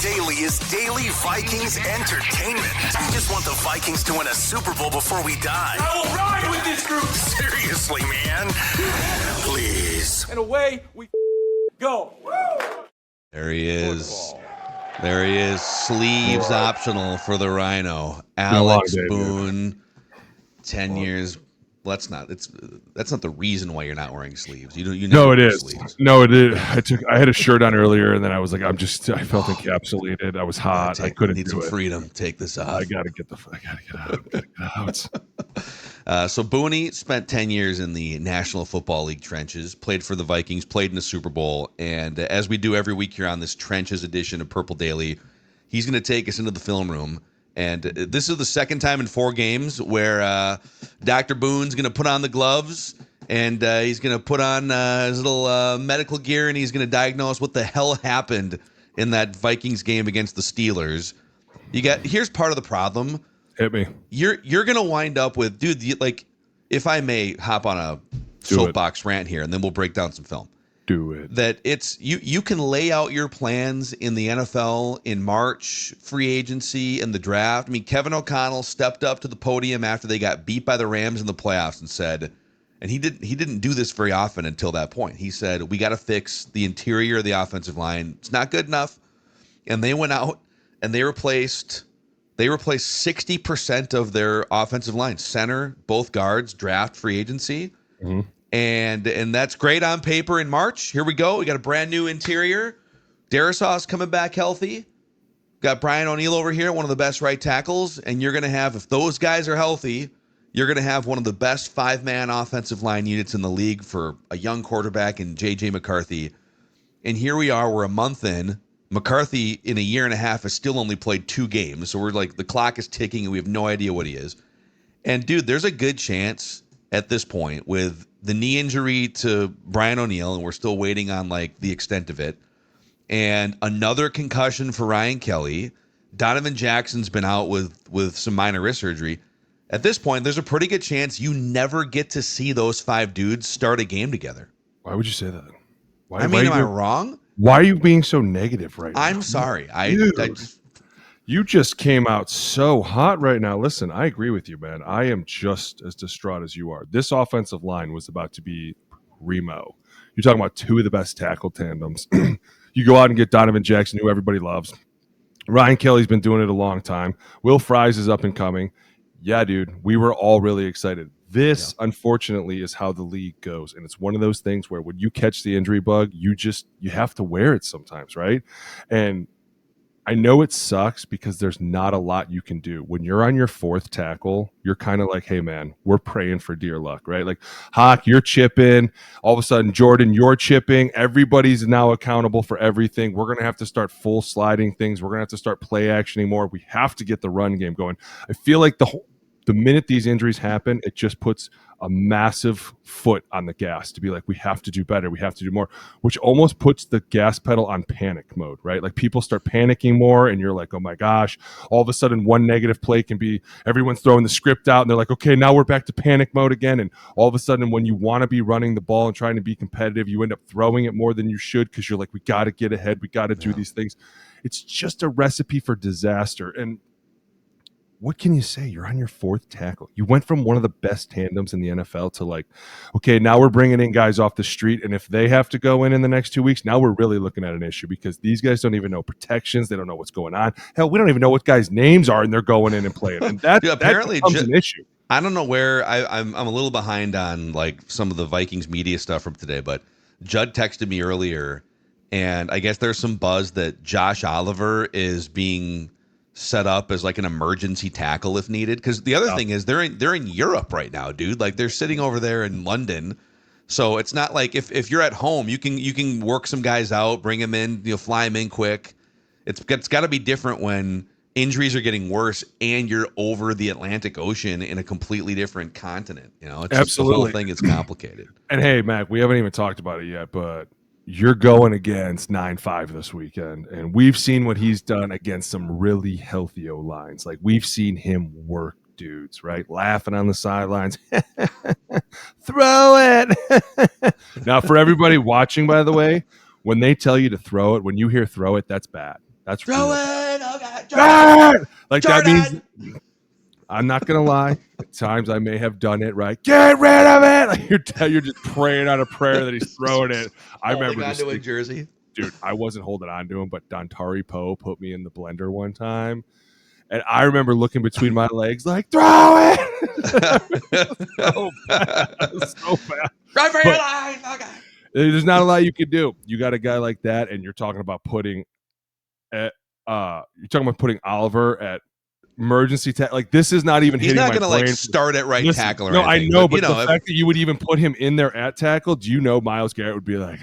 Daily is daily Vikings entertainment. We just want the Vikings to win a Super Bowl before we die. I will ride with this group. Seriously, man. Please. And away we go. There he is. There he is. Sleeves optional for the Rhino. Alex Boone, 10 years. Well, that's not the reason why you're not wearing sleeves. No, it is. Sleeves. No, it is. I had a shirt on earlier, and then I was like, I felt encapsulated. I was hot. I couldn't need do some it. freedom. Take this off. I gotta get out. So Boone spent 10 years in the National Football League trenches, played for the Vikings, played in the Super Bowl, and as we do every week here on this Trenches edition of Purple Daily, he's going to take us into the film room. And this is the second time in 4 games where Dr. Boone's going to put on the gloves and he's going to put on his little medical gear and he's going to diagnose what the hell happened in that Vikings game against the Steelers. Here's part of the problem. Hit me. You're going to wind up with, dude, like, if I may hop on a soapbox rant here and then we'll break down some film. Do it. That it's you can lay out your plans in the NFL in March, free agency, and the draft. I mean, Kevin O'Connell stepped up to the podium after they got beat by the Rams in the playoffs and said, and he didn't do this very often until that point. He said, we got to fix the interior of the offensive line. It's not good enough. And they went out and they replaced 60% of their offensive line, center, both guards, draft, free agency. Mm-hmm. And that's great on paper in March. Here we go. We got a brand new interior. Darrisaw's coming back healthy. Got Brian O'Neill over here, one of the best right tackles. And you're going to have, if those guys are healthy, you're going to have one of the best 5-man offensive line units in the league for a young quarterback in J.J. McCarthy. And here we are. We're a month in. McCarthy, in a year and a half, has still only played 2 games. So we're like, the clock is ticking and we have no idea what he is. And, dude, there's a good chance at this point with the knee injury to Brian O'Neill, and we're still waiting on like the extent of it, and another concussion for Ryan Kelly. Donovan Jackson's been out with some minor wrist surgery. At this point, there's a pretty good chance you never get to see those 5 dudes start a game together. Why would you say that? Am I wrong? Why are you being so negative right now? I'm sorry. You just came out so hot right now. Listen, I agree with you, man. I am just as distraught as you are. This offensive line was about to be primo. You're talking about 2 of the best tackle tandems. You go out and get Donovan Jackson, who everybody loves. Ryan Kelly's been doing it a long time. Will Fries is up and coming. Yeah, dude, we were all really excited. This, unfortunately, is how the league goes. And it's one of those things where when you catch the injury bug, you have to wear it sometimes, right? And I know it sucks because there's not a lot you can do. When you're on your 4th tackle, you're kind of like, hey, man, we're praying for dear luck, right? Like, Hawk, you're chipping. All of a sudden, Jordan, you're chipping. Everybody's now accountable for everything. We're going to have to start full sliding things. We're going to have to start play actioning more. We have to get the run game going. I feel like the minute these injuries happen, it just puts a massive foot on the gas to be like, we have to do better. We have to do more, which almost puts the gas pedal on panic mode, right? Like people start panicking more and you're like, oh my gosh, all of a sudden one negative play can be everyone's throwing the script out and they're like, okay, now we're back to panic mode again. And all of a sudden when you want to be running the ball and trying to be competitive, you end up throwing it more than you should because you're like, we got to get ahead. We got to do these things. It's just a recipe for disaster. And what can you say? You're on your 4th tackle. You went from one of the best tandems in the NFL to like, okay, now we're bringing in guys off the street. And if they have to go in the next 2 weeks, now we're really looking at an issue because these guys don't even know protections. They don't know what's going on. Hell, we don't even know what guys' names are and they're going in and playing. And that becomes an issue. I don't know where I'm a little behind on like some of the Vikings media stuff from today, but Judd texted me earlier and I guess there's some buzz that Josh Oliver is being set up as like an emergency tackle if needed. Because the other thing is they're in Europe right now, dude. Like they're sitting over there in London. So it's not like if you're at home, you can work some guys out, bring them in, fly them in quick. It's got to be different when injuries are getting worse and you're over the Atlantic Ocean in a completely different continent. It's absolutely just the whole thing is complicated. And hey, Mac, we haven't even talked about it yet, but you're going against 9-5 this weekend, and we've seen what he's done against some really healthy O-lines. Like, we've seen him work dudes, right? Laughing on the sidelines. Throw it! Now, for everybody watching, by the way, when they tell you to throw it, when you hear throw it, that's bad. That's Throw real. it. Oh, God. Ah! Like that Jordan. means I'm not gonna lie. At times I may have done it right. Get rid of it. Like you're just praying on a prayer that he's throwing it. I Holding remember onto a jersey. dude, I wasn't holding on to him, but Dontari Poe put me in the blender one time. And I remember looking between my legs like, throw it. So bad. So bad. Run for your life. Oh, God. There's not a lot you can do. You got a guy like that, and you're talking about putting Oliver at emergency tackle. Like this is not even He's hitting not my going to brain. like start at right tackle or no, anything. I know, but you know, the fact that you would even put him in there at tackle, do you know Myles Garrett would be like,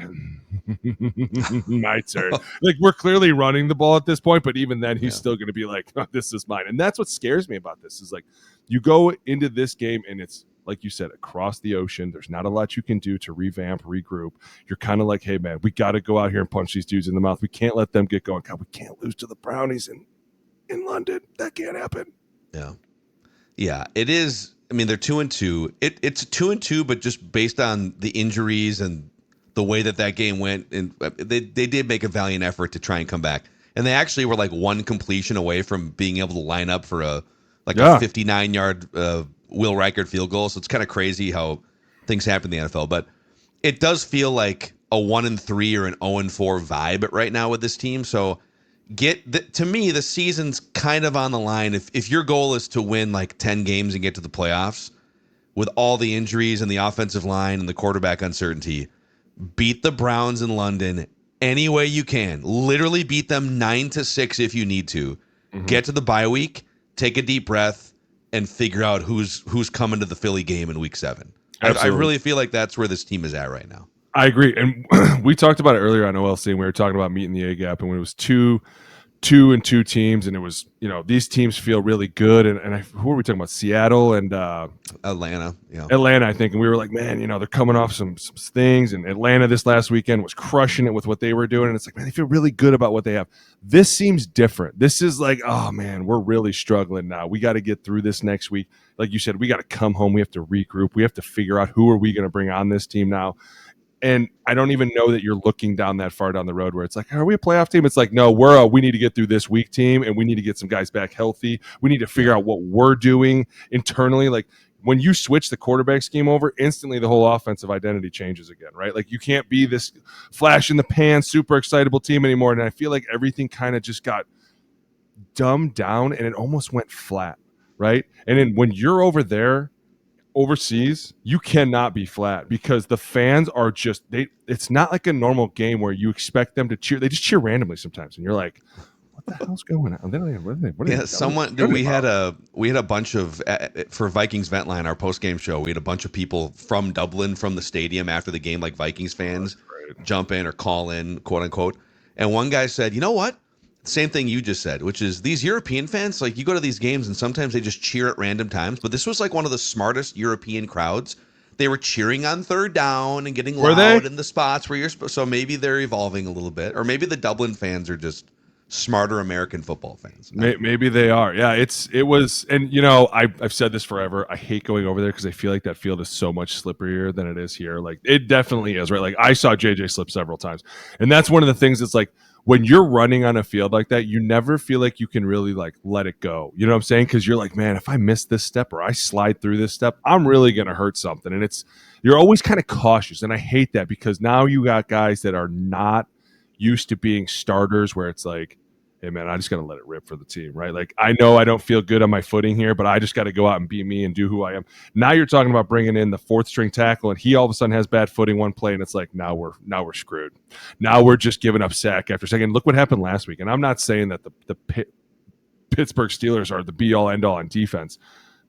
my turn. Like we're clearly running the ball at this point, but even then he's still going to be like, oh, this is mine. And that's what scares me about this is like you go into this game and it's like you said, across the ocean. There's not a lot you can do to revamp, regroup. You're kind of like, hey man, we got to go out here and punch these dudes in the mouth. We can't let them get going. God, we can't lose to the Brownies in London. That can't happen. Yeah, it is. I mean, they're 2-2. It's 2-2, but just based on the injuries and the way that game went, and they did make a valiant effort to try and come back. And they actually were like one completion away from being able to line up for a 59-yard Will Reichert field goal. So it's kind of crazy how things happen in the NFL. But it does feel like a 1-3 or an 0-4 vibe right now with this team. So to me, the season's kind of on the line. If your goal is to win like 10 games and get to the playoffs, with all the injuries and the offensive line and the quarterback uncertainty, beat the Browns in London any way you can. Literally beat them 9-6 if you need to. Mm-hmm. Get to the bye week, take a deep breath, and figure out who's coming to the Philly game in week 7. I really feel like that's where this team is at right now. I agree. And we talked about it earlier on OLC, and we were talking about meeting the A gap, and when it was 2-2 teams, and it was, these teams feel really good. And who are we talking about? Seattle and Atlanta. Atlanta, I think. And we were like, man, they're coming off some things. And Atlanta this last weekend was crushing it with what they were doing. And it's like, man, they feel really good about what they have. This seems different. This is like, oh, man, we're really struggling now. We got to get through this next week. Like you said, we got to come home. We have to regroup. We have to figure out who are we going to bring on this team now. And I don't even know that you're looking down that far down the road where it's like, are we a playoff team? It's like, no, we need to get through this week team, and we need to get some guys back healthy. We need to figure out what we're doing internally. Like when you switch the quarterback scheme over, instantly the whole offensive identity changes again, right? Like you can't be this flash in the pan, super excitable team anymore. And I feel like everything kind of just got dumbed down and it almost went flat, right? And then when you're over there, overseas, you cannot be flat because the fans are just it's not like a normal game where you expect them to cheer. They just cheer randomly sometimes, and you're like, what the hell's going on? We had a bunch of for Vikings Ventline, our post-game show, we had a bunch of people from Dublin from the stadium after the game, like Vikings fans jump in or call in, quote unquote. And one guy said, you know what? Same thing you just said, which is these European fans, like you go to these games and sometimes they just cheer at random times. But this was like one of the smartest European crowds. They were cheering on third down and getting loud in the spots where you're supposed. So maybe they're evolving a little bit, or maybe the Dublin fans are just smarter American football fans. Maybe they are. Yeah, it was. And, I've said this forever. I hate going over there because I feel like that field is so much slipperier than it is here. Like it definitely is, right? Like I saw JJ slip several times. And that's one of the things that's like, when you're running on a field like that, you never feel like you can really like let it go. You know what I'm saying? Because you're like, man, if I miss this step or I slide through this step, I'm really going to hurt something. And you're always kind of cautious. And I hate that because now you got guys that are not used to being starters where it's like, hey, man, I just got to let it rip for the team, right? Like, I know I don't feel good on my footing here, but I just got to go out and be me and do who I am. Now you're talking about bringing in the fourth string tackle, and he all of a sudden has bad footing one play, and it's like, now we're screwed. Now we're just giving up sack after sack. And look what happened last week. And I'm not saying that the Pittsburgh Steelers are the be-all, end-all on defense.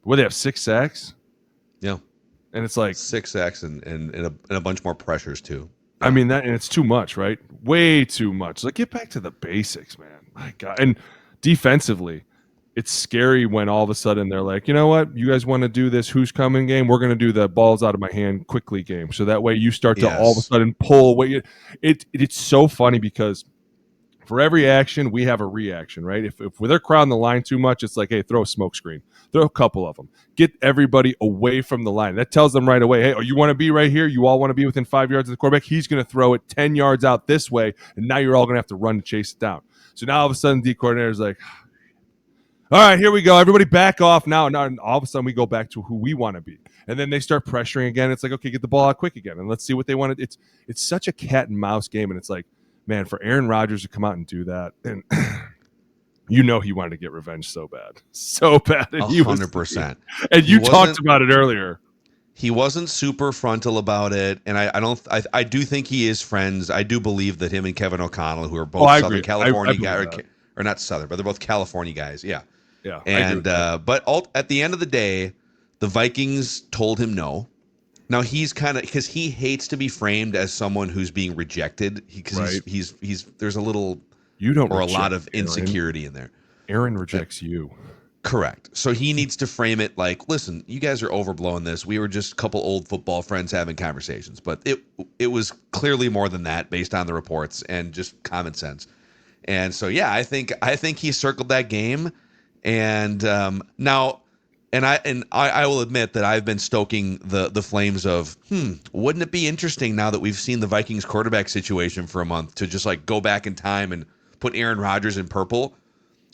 But they have 6 sacks? Yeah. And it's like 6 sacks and a bunch more pressures, too. I mean, and it's too much, right? Way too much. Like, get back to the basics, man. My God. And defensively, it's scary when all of a sudden they're like, you know what? You guys want to do this who's coming game? We're going to do the balls out of my hand quickly game. So that way you start to all of a sudden pull away. It's so funny because For every action, we have a reaction, right? If they're crowding the line too much, it's like, hey, throw a smoke screen. Throw a couple of them. Get everybody away from the line. That tells them right away, hey, you want to be right here? You all want to be within 5 yards of the quarterback? He's going to throw it 10 yards out this way, and now you're all going to have to run to chase it down. So now all of a sudden, D coordinator's like, all right, here we go. Everybody back off now. And all of a sudden, we go back to who we want to be. And then they start pressuring again. It's like, okay, get the ball out quick again, and let's see what they want to. It's such a cat and mouse game, and it's like, man, for Aaron Rodgers to come out and do that, and he wanted to get revenge so bad, and 100%. And you talked about it earlier. He wasn't super frontal about it, and I do think he is friends. I do believe that him and Kevin O'Connell, who are both Southern California guys, or not Southern, but they're both California guys. Yeah. And but at the end of the day, the Vikings told him no. Now he's kind of, because he hates to be framed as someone who's being rejected, because he's there's a little a lot of insecurity in there. Aaron rejects you. Correct. So he needs to frame it like, listen, you guys are overblowing this. We were just a couple old football friends having conversations, but it was clearly more than that based on the reports and just common sense. And so yeah, I think he circled that game, and now. And I will admit that I've been stoking the flames of, wouldn't it be interesting now that we've seen the Vikings quarterback situation for a month to just like go back in time and put Aaron Rodgers in purple?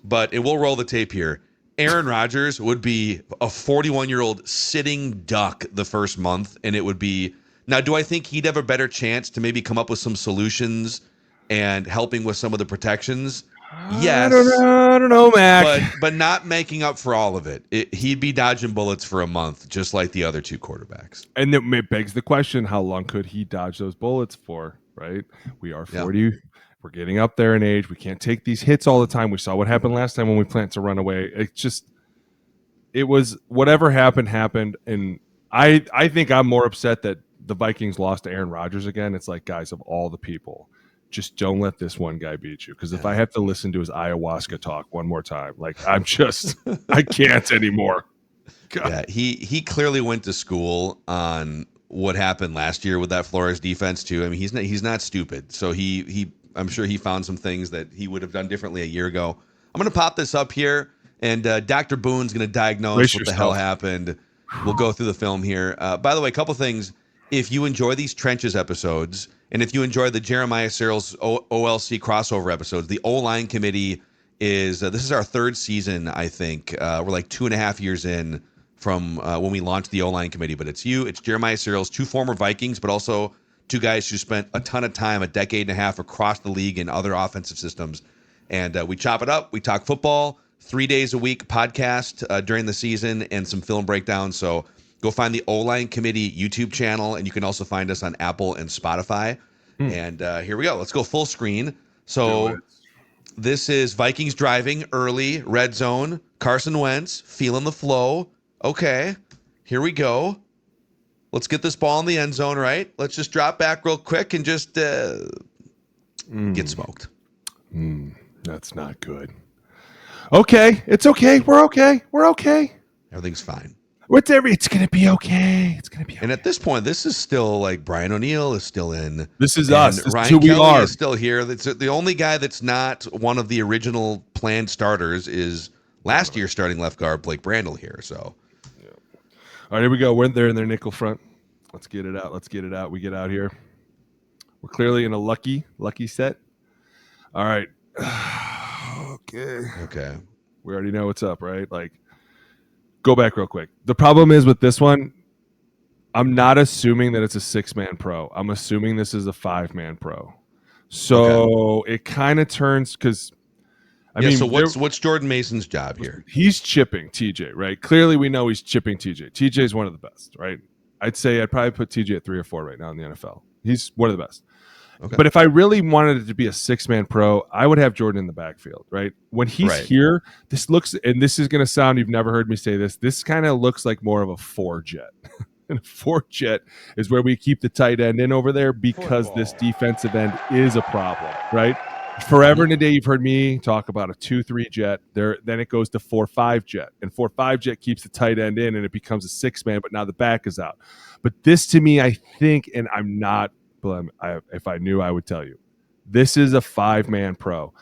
But we'll roll the tape here. Aaron Rodgers would be a 41-year-old sitting duck the first month, and it would be, now do I think he'd have a better chance to maybe come up with some solutions and helping with some of the protections? Yes. I don't know, Mac. But not making up for all of it. He'd be dodging bullets for a month, just like the other two quarterbacks. And it begs the question, how long could he dodge those bullets for, right? We are 40. Yep. We're getting up there in age. We can't take these hits all the time. We saw what happened last time when we planned to run away. It was whatever happened. And I think I'm more upset that the Vikings lost to Aaron Rodgers again. It's like, guys, of all the people, just don't let this one guy beat you. Because if I have to listen to his ayahuasca talk one more time, like I can't anymore. God. Yeah, he clearly went to school on what happened last year with that Flores defense too. I mean, he's not stupid. So I'm sure he found some things that he would have done differently a year ago. I'm going to pop this up here, and Dr. Boone's going to diagnose what the hell happened. We'll go through the film here. By the way, a couple things. If you enjoy these Trenches episodes, and if you enjoy the Jeremiah Searles OLC crossover episodes, the OLine Committee is this is our third season, I think. We're like 2.5 years in from when we launched the OLine Committee. But it's Jeremiah Searles, two former Vikings, but also two guys who spent a ton of time, a decade and a half, across the league in other offensive systems. And we chop it up. We talk football, 3 days a week podcast during the season, and some film breakdowns. So go find the OLine Committee YouTube channel, and you can also find us on Apple and Spotify. And here we go. Let's go full screen. So this is Vikings driving early, red zone. Carson Wentz feeling the flow. Okay, here we go. Let's get this ball in the end zone, right? Let's just drop back real quick and just get smoked. That's not good. Okay, it's okay. We're okay. Everything's fine. It's going to be okay. It's going to be okay. And at this point, this is still like Brian O'Neill is still in. This is us. This Ryan is who Kelly we are. is still here. That's the only guy that's not one of the original planned starters is last year's starting left guard Blake Brandel here. So, all right, here we go. We're there in their nickel front. Let's get it out. We get out here. We're clearly in a lucky set. All right. Okay. We already know what's up, right? Like, go back real quick. The problem is with this one, I'm not assuming that it's a 6-man pro. I'm assuming this is a 5-man pro. So it kind of turns because I mean, so what's Jordan Mason's job here? He's chipping TJ, right? Clearly, we know he's chipping TJ. TJ is one of the best, right? I'd say I'd probably put TJ at 3 or 4 right now in the NFL. He's one of the best. Okay. But if I really wanted it to be a 6-man pro, I would have Jordan in the backfield, right? When he's here, this looks, and this is going to sound, you've never heard me say this kind of looks like more of a 4-jet. And a 4-jet is where we keep the tight end in over there because this defensive end is a problem, right? Forever and a day, you've heard me talk about a 2-3 jet. Then it goes to 4-5 jet, and 4-5 jet keeps the tight end in, and it becomes a 6-man. But now the back is out. But this, to me, I think, and I'm not. If I knew, I would tell you. This is a 5-man pro.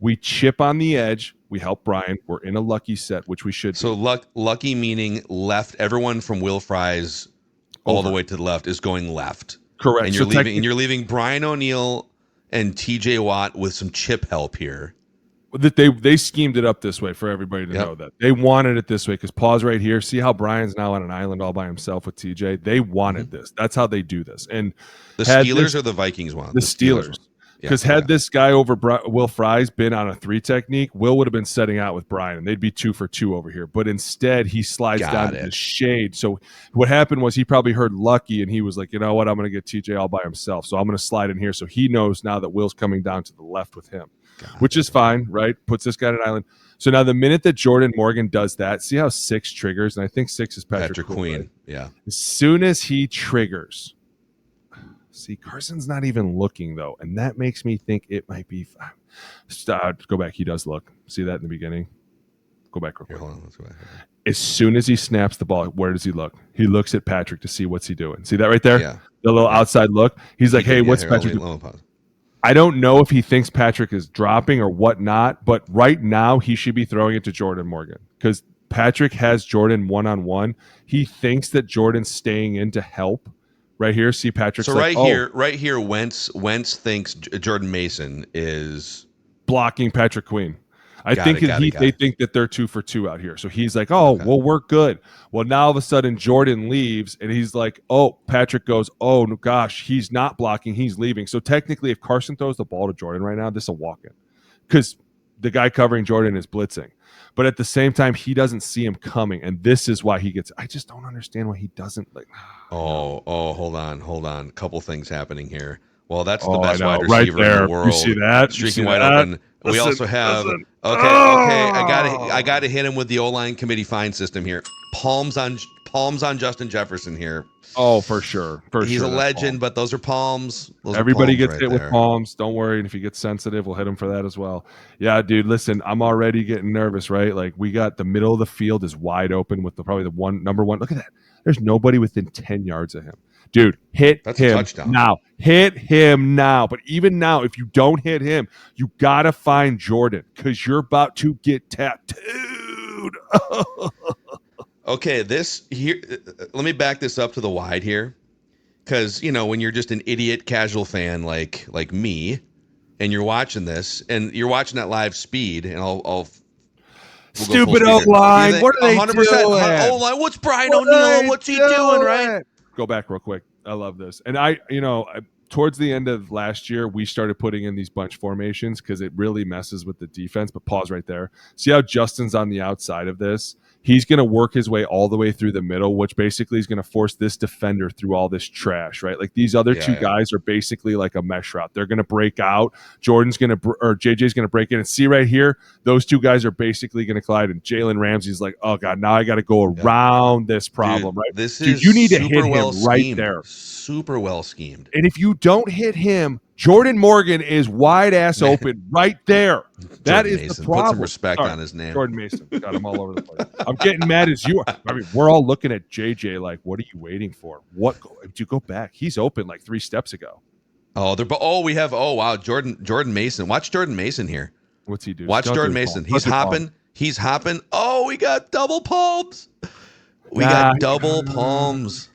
We chip on the edge. We help Brian. We're in a lucky set, which we should. So lucky meaning left. Everyone from Will Fries all the way to the left is going left. Correct. And you're leaving Brian O'Neill and TJ Watt with some chip help here. That they schemed it up this way for everybody to know that. They wanted it this way because pause right here. See how Brian's now on an island all by himself with TJ? They wanted this. That's how they do this. And the Steelers or the Vikings want? The Steelers. Because had this guy over Will Fries been on a 3 technique, Will would have been setting out with Brian, and they'd be 2 for 2 over here. But instead, he slides down to the shade. So what happened was he probably heard Lucky, and he was like, you know what, I'm going to get TJ all by himself. So I'm going to slide in here. So he knows now that Will's coming down to the left with him, which is fine, right? Puts this guy on an island. So now the minute that Jordan Morgan does that, see how 6 triggers? And I think 6 is Patrick Queen. Right? Yeah. As soon as he triggers – see, Carson's not even looking, though, and that makes me think it might be go back. He does look. See that in the beginning? Go back real quick. Hold on, let's go back. As soon as he snaps the ball, where does he look? He looks at Patrick to see what's he doing. See that right there? Yeah. The little outside look. He's like, hey, what's Patrick doing? I don't know if he thinks Patrick is dropping or whatnot, but right now he should be throwing it to Jordan Morgan because Patrick has Jordan one-on-one. He thinks that Jordan's staying in to help. Right here, see Patrick. So right here, Wentz thinks Jordan Mason is blocking Patrick Queen. I think they think that they're 2 for 2 out here. So he's like, oh, well, we're good. Well, now all of a sudden Jordan leaves, and he's like, oh, Patrick goes, oh gosh, he's not blocking, he's leaving. So technically, if Carson throws the ball to Jordan right now, this is a walk-in because the guy covering Jordan is blitzing. But at the same time, he doesn't see him coming, and this is why he gets. I just don't understand why he doesn't like. Oh, hold on. Couple things happening here. Well, that's the best wide receiver right there. in the world. You see that? Streaking wide open. We also have okay. I gotta hit him with the OLine Committee fine system here. Palms on Justin Jefferson here. Oh, for sure. He's a legend, but those are palms. Everybody gets hit with palms. Don't worry. And if he gets sensitive, we'll hit him for that as well. Yeah, dude, listen, I'm already getting nervous, right? Like, we got the middle of the field is wide open with probably the number one. Look at that. There's nobody within 10 yards of him. Dude, That's him a touchdown. now. Hit him now. But even now, if you don't hit him, you got to find Jordan because you're about to get tattooed. Okay, this here. Let me back this up to the wide here, because when you're just an idiot casual fan like me, and you're watching this, and you're watching that live speed, and we'll stupid OLine. What are they 100%, doing? OLine. What's Brian O'Neill? What's he doing? Right? Go back real quick. I love this, and towards the end of last year, we started putting in these bunch formations because it really messes with the defense. But pause right there. See how Justin's on the outside of this? He's going to work his way all the way through the middle, which basically is going to force this defender through all this trash, right? Like these other two guys are basically like a mesh route. They're going to break out. JJ's going to break in. And see right here, those two guys are basically going to collide. And Jalen Ramsey's like, oh God, now I got to go around this problem, right? You need to hit him right there. Super well schemed. And if you don't hit him, Jordan Morgan is wide ass open right there. That is the problem. Put some respect on his name. Jordan Mason. Got him all over the place. I'm getting mad as you are. I mean, we're all looking at JJ like, what are you waiting for? What? You go back. He's open like 3 steps ago. We have. Oh wow, Jordan Mason. Watch Jordan Mason here. What's he do? Watch Jordan Mason. He's hopping. He's hopping. Oh, we got double palms. We got double palms.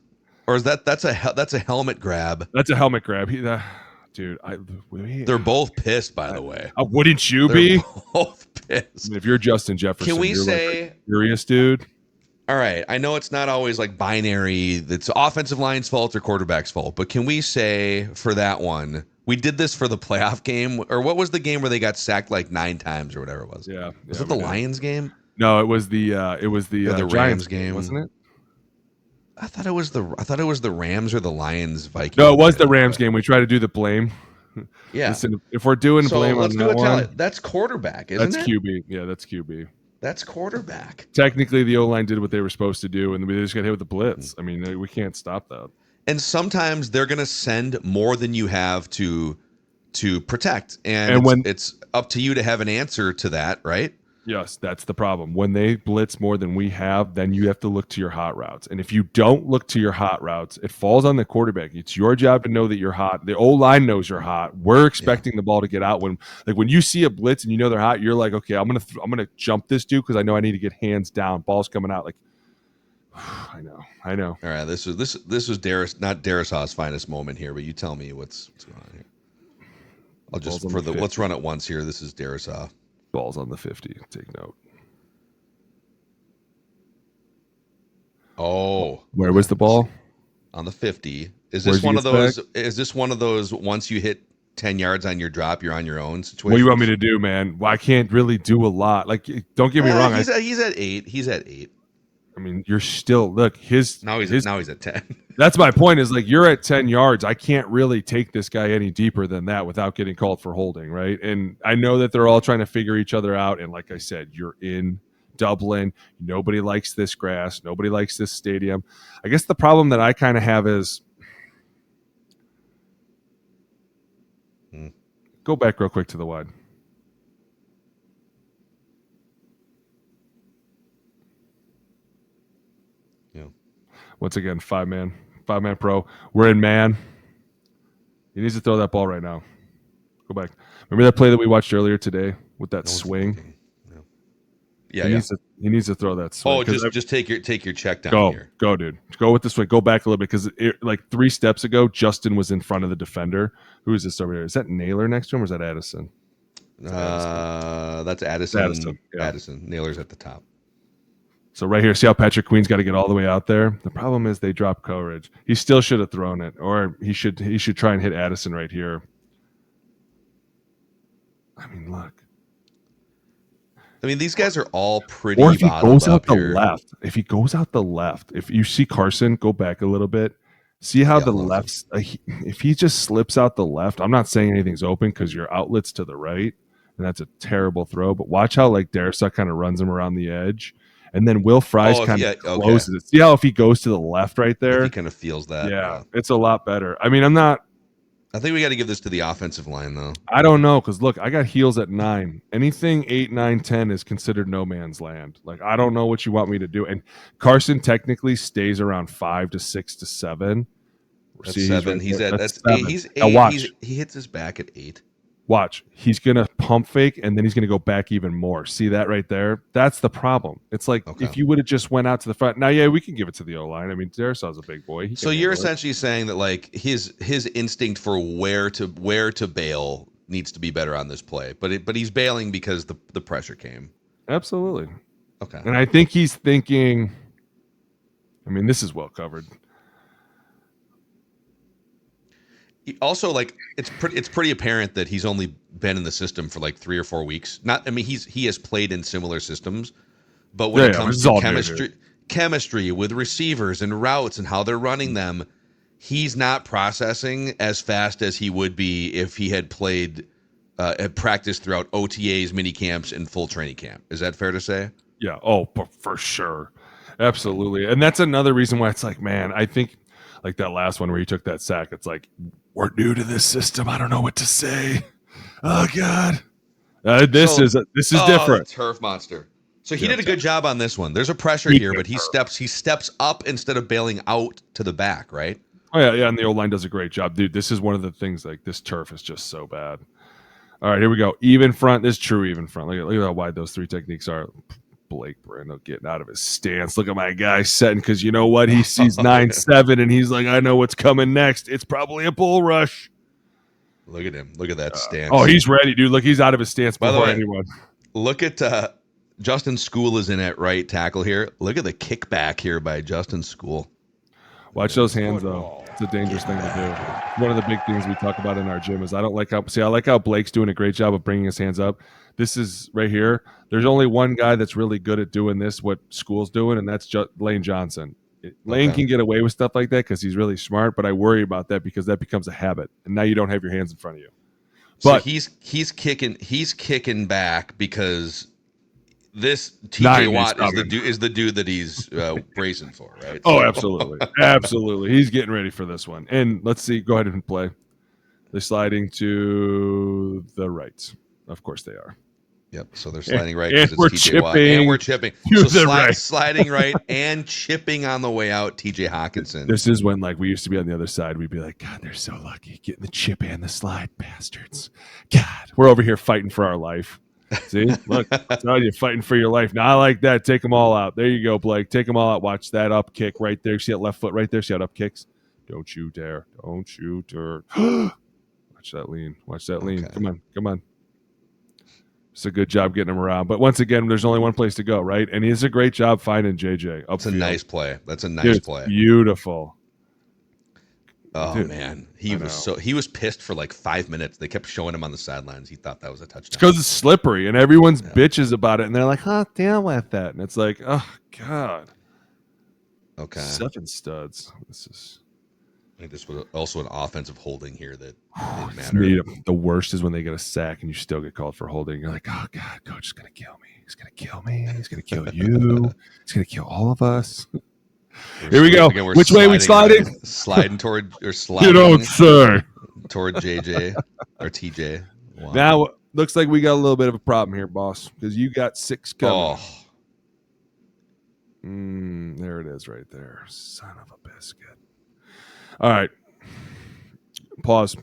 Or is that's a helmet grab? That's a helmet grab. Dude, they're both pissed, by the way. Wouldn't you be? Both pissed. I mean, if you're Justin Jefferson, can we you're say like furious, dude? All right, I know it's not always like binary. It's offensive line's fault or quarterback's fault, but can we say for that one, we did this for the playoff game, or what was the game where they got sacked like 9 times or whatever it was? Yeah, was it the Lions game? No, it was the Rams game, wasn't it? I thought it was the Rams or the Lions Vikings. No, it was the Rams game. We tried to do the blame. Yeah. Listen, if we're doing blame on that one, that's quarterback, isn't it? That's QB. Yeah, that's QB. That's quarterback. Technically, the O-line did what they were supposed to do, and we just got hit with the blitz. I mean, we can't stop that. And sometimes they're going to send more than you have to protect, and when it's up to you to have an answer to that, right? Yes, that's the problem. When they blitz more than we have, then you have to look to your hot routes. And if you don't look to your hot routes, it falls on the quarterback. It's your job to know that you're hot. The O-line knows you're hot. We're expecting the ball to get out. When you see a blitz and you know they're hot, you're like, okay, I'm gonna jump this dude because I know I need to get hands down. Ball's coming out. Like, I know. All right, this was not Darrisaw's finest moment here, but you tell me what's going on here. I'll just let's run it once here. This is Darrisaw. Ball's on the 50. Take note. Oh, where was the ball? On the 50. Is this one of those? Is this one of those? Once you hit 10 yards on your drop, you're on your own situation? What do you want me to do, man? Well, I can't really do a lot. Like, don't get me wrong. He's at 8. He's at 8. I mean, you're still now he's at 10. That's my point. Is like you're at 10 yards. I can't really take this guy any deeper than that without getting called for holding, right? And I know that they're all trying to figure each other out. And like I said, you're in Dublin. Nobody likes this grass. Nobody likes this stadium. I guess the problem that I kind of have is go back real quick to the wide. Once again, five-man pro. We're in man. He needs to throw that ball right now. Go back. Remember that play that we watched earlier today with that swing? Yeah. He needs to throw that swing. Oh, just take your check down here. Go, dude. Go with the swing. Go back a little bit because like 3 steps ago, Justin was in front of the defender. Who is this over here? Is that Naylor next to him or is that Addison? That's Addison. Addison. Yeah. Addison. Naylor's at the top. So right here, see how Patrick Queen's got to get all the way out there? The problem is they drop coverage. He still should have thrown it, or he should try and hit Addison right here. I mean, look. I mean, these guys are all pretty. Or if he goes out the here. left, if you see Carson, go back a little bit. See how the left, if he just slips out the left, I'm not saying anything's open because your outlet's to the right, and that's a terrible throw. But watch how like Darrisaw kind of runs him around the edge. And then Will Fries kind of closes it. See how if he goes to the left right there? He kind of feels that. Yeah, it's a lot better. I mean, I think we got to give this to the offensive line, though. I don't know, because look, I got heels at 9. Anything 8, 9, 10 is considered no man's land. Like, I don't know what you want me to do. And Carson technically stays around 5 to 6 to 7. That's 7. He's at 8. He's 8. Now watch. He hits his back at 8. Watch. He's going to pump fake, and then he's going to go back even more. See that right there? That's the problem. It's like if you would have just went out to the front. Now, yeah, we can give it to the O-line. I mean, Darrisaw's a big boy. So you're essentially saying that like his instinct for where to bail needs to be better on this play. But he's bailing because the pressure came. Absolutely. Okay. And I think he's thinking, I mean, this is well covered. Also, like it's pretty apparent that he's only been in the system for like 3 or 4 weeks. He has played in similar systems, but when it comes to chemistry with receivers and routes and how they're running them, he's not processing as fast as he would be if he had had practiced throughout OTAs, mini camps, and full training camp. Is that fair to say? Yeah. Oh, for sure, absolutely. And that's another reason why it's like, man, I think like that last one where he took that sack. It's like, we're new to this system. I don't know what to say. Oh God, this is different. Turf monster. So he did a good job on this one. There's a pressure here, but he steps up instead of bailing out to the back, right? Oh yeah, and the O-line does a great job, dude. This is one of the things. Like this turf is just so bad. All right, here we go. Even front. This is true even front. Look at how wide those 3 techniques are. Blake Brando getting out of his stance. Look at my guy setting because you know what? He sees 9-7 and he's like, I know what's coming next. It's probably a bull rush. Look at him. Look at that stance. Oh, he's ready, dude. Look, he's out of his stance before anyone. Look at Justin School is in at right tackle here. Look at the kickback here by Justin School. Watch those hands, though. It's a dangerous thing to do. One of the big things we talk about in our gym is I like how Blake's doing a great job of bringing his hands up. This is right here. There's only one guy that's really good at doing this, what School's doing, and that's Lane Johnson. Lane can get away with stuff like that because he's really smart, but I worry about that because that becomes a habit, and now you don't have your hands in front of you. But so he's kicking back because this TJ Watt is the dude that he's bracing for, right? Oh, absolutely, absolutely. He's getting ready for this one. And let's see. Go ahead and play. They're sliding to the right. Of course they are. Yep. So they're sliding right and because we're it's TJ Watt. chipping And we're chipping. to So the right. sliding right and chipping on the way out, TJ Hawkinson. This is when, like, we used to be on the other side. We'd be like, God, they're so lucky getting the chip and the slide, bastards. God, we're over here fighting for our life. See, look, I'm telling you, fighting for your life. Now I like that. Take them all out. There you go, Blake. Take them all out. Watch that up kick right there. See that left foot right there? See how it up kicks? Don't you dare. Don't you dare. Watch that lean. Watch that lean. Okay. Come on. Come on. It's a good job getting him around. But once again, there's only one place to go, right? And he does a great job finding JJ. That's a nice play. That's a nice Dude, play. Beautiful. Oh, Dude, man. He was pissed for like 5 minutes. They kept showing him on the sidelines. He thought that was a touchdown. Because it's slippery, and everyone's bitches about it, and they're like, deal with that. And it's like, oh, God. Okay. 7 studs. I think this was also an offensive holding here that didn't It's matter. the worst is when they get a sack and you still get called for holding. You're like, oh, God, coach is going to kill me. He's going to kill me. He's going to kill you. He's going to kill all of us. Here we go. Again, Which way are we sliding? Right? Sliding toward or sliding. You don't, sir. Toward JJ or TJ. Wow. Now, looks like we got a little bit of a problem here, boss, because you got 6 coming. There it is right there. Son of a biscuit. All right. Pause.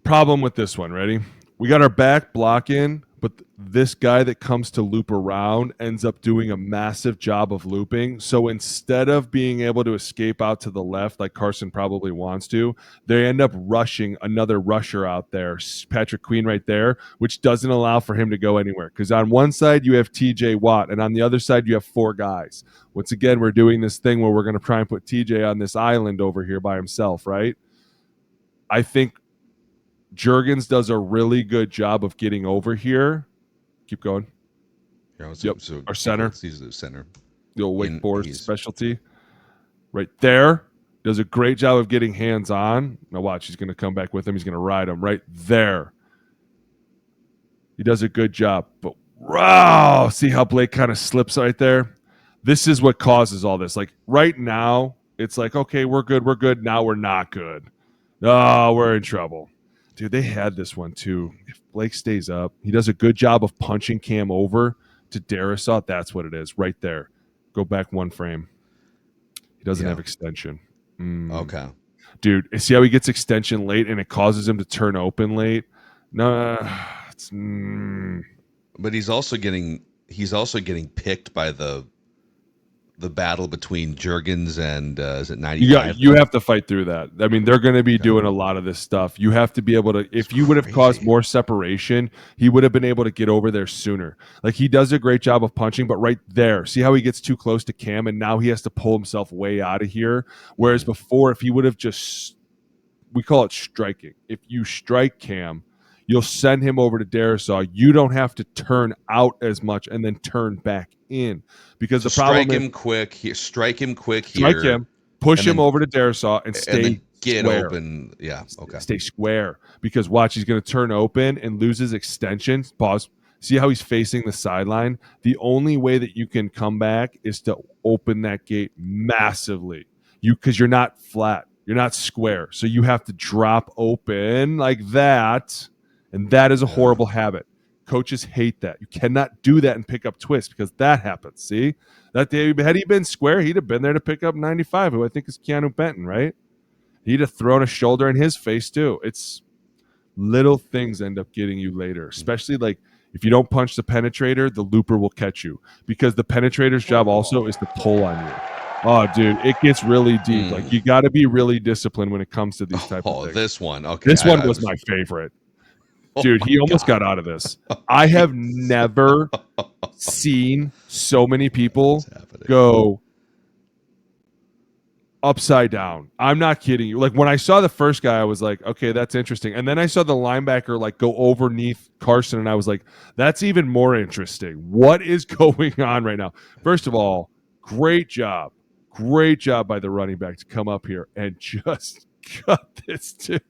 Problem with this one. Ready? We got our back block in, but this guy that comes to loop around ends up doing a massive job of looping. So instead of being able to escape out to the left like Carson probably wants to, they end up rushing another rusher out there, Patrick Queen right there, which doesn't allow for him to go anywhere. Because on one side you have TJ Watt, and on the other side you have 4 guys. Once again, we're doing this thing where we're going to try and put TJ on this island over here by himself, right? I think Juergens does a really good job of getting over here. Keep going. So Our center. He's the center. The old Wake Forest specialty. Right there. Does a great job of getting hands on. Now watch, he's going to come back with him. He's going to ride him right there. He does a good job. But wow, see how Blake kind of slips right there? This is what causes all this. Like right now, it's like, okay, we're good. We're good. Now we're not good. Oh, we're in trouble. Dude, they had this one too. If Blake stays up, he does a good job of punching Cam over to Darisaw. That's what it is right there. Go back 1 frame. He doesn't have extension. Okay. Dude, see how he gets extension late and it causes him to turn open late? No, it's But he's also getting picked by the battle between Juergens and is it 95? You have to fight through that. I mean, they're going to be doing a lot of this stuff. You have to be able to. If you would have caused more separation, he would have been able to get over there sooner. Like he does a great job of punching, but right there, see how he gets too close to Cam, and now he has to pull himself way out of here. Whereas before, if he would have just, we call it striking. If you strike Cam, you'll send him over to Darisaw. You don't have to turn out as much and then turn back in. Because the problem strike is, him quick here. Strike him, push him over to Darisaw, and stay get square. open. Yeah, okay. Stay square. Because watch, he's going to turn open and lose his extension. Pause. See how he's facing the sideline? The only way that you can come back is to open that gate massively. Because you're not flat. You're not square. So you have to drop open like that. And that is a horrible habit. Coaches hate that. You cannot do that and pick up twists because that happens. See? That day, had he been square, he'd have been there to pick up 95, who I think is Keanu Benton, right? He'd have thrown a shoulder in his face too. It's little things end up getting you later, especially like if you don't punch the penetrator, the looper will catch you because the penetrator's job also is to pull on you. Oh, dude, it gets really deep. Like you got to be really disciplined when it comes to these type of things. This one. Okay. This one was my favorite. Dude, he almost got out of this. I have never seen so many people go upside down. I'm not kidding you. Like when I saw the first guy, I was like, okay, that's interesting. And then I saw the linebacker like go overneath Carson, and I was like, that's even more interesting. What is going on right now? First of all, great job. Great job by the running back to come up here and just cut this dude.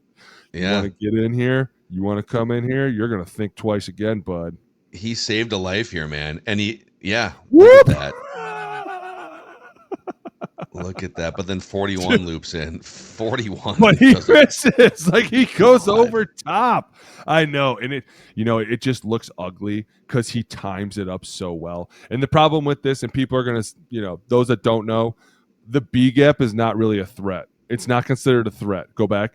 Yeah. You want to get in here? You want to come in here? You're going to think twice again, bud. He saved a life here, man. And look Whoop! at that. Look at that. But then 41 loops in. 41. But he doesn't- misses. Like he goes God. over top. I know. And it just looks ugly because he times it up so well. And the problem with this, and people are going to, those that don't know, the B gap is not really a threat. It's not considered a threat. Go back.